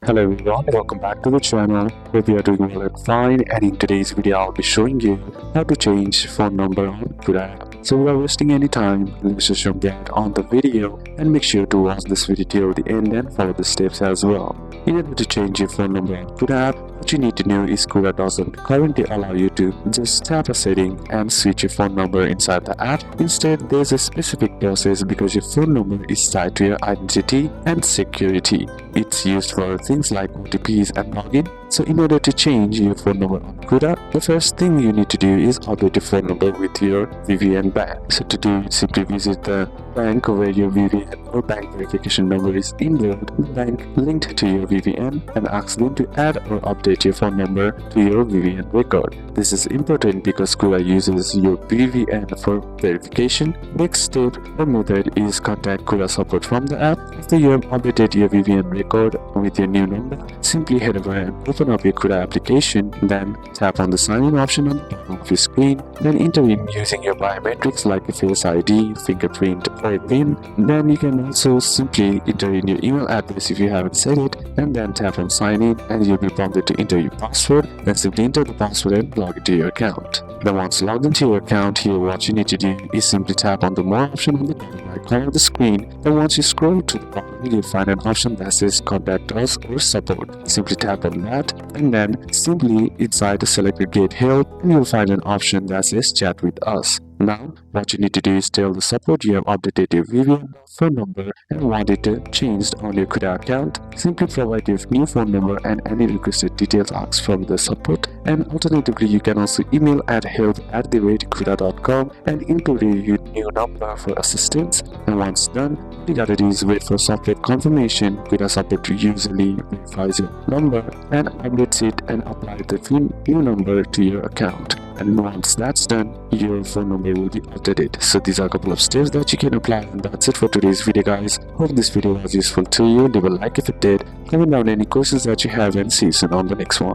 Hello everyone, welcome back to the channel. Hope you are doing well and fine, and in today's video I'll be showing you how to change phone number on Kuda App. So without wasting any time, let's just jump get on the video and make sure to watch this video till the end and follow the steps as well. In order to change your phone number on Kuda App, what you need to know is Kuda doesn't currently allow you to just tap a setting and switch your phone number inside the app. Instead, there's a specific process because your phone number is tied to your identity and security. It's used for things like OTPs and login. So in order to change your phone number on Kuda, the first thing you need to do is update your phone number with your VPN bank. So to do it, simply visit the bank where your VPN or bank verification number is enrolled, the bank linked to your VPN, and ask them to add or update your phone number to your VPN record. This is important because Kuda uses your VPN for verification. Next step or method is contact Kuda support from the app. After you have updated your VPN record with your new number, simply head over and open up your Kuda application, then tap on the sign in option on the bottom of your screen, then enter in using your biometrics like a Face ID, fingerprint or a PIN. Then you can also simply enter in your email address if you haven't set it, and then tap on sign in, and you'll be prompted to enter your password. Then simply enter the password and log into your account. Then once logged into your account, here what you need to do is simply tap on the more option on the bottom right corner of the screen. Then once you scroll to the bottom, you'll find an option that says contact us or support. Simply tap on that, and then simply inside the selected get help, and you'll find an option that says chat with us. Now, what you need to do is tell the support you have updated your VPN phone number and want it changed on your Kuda account. Simply provide your new phone number and any requested details asked from the support. And alternatively, you can also email at help@kuda.com and include your new number for assistance. And once done, all you gotta do is wait for software confirmation. Kuda support usually verifies your number and updates it and applies the new number to your account. And once that's done, your phone number will be updated. So these are a couple of steps that you can apply, and that's it for today's video, guys. Hope this video was useful to you. Leave a like if it did, comment down any questions that you have, and see you soon on the next one.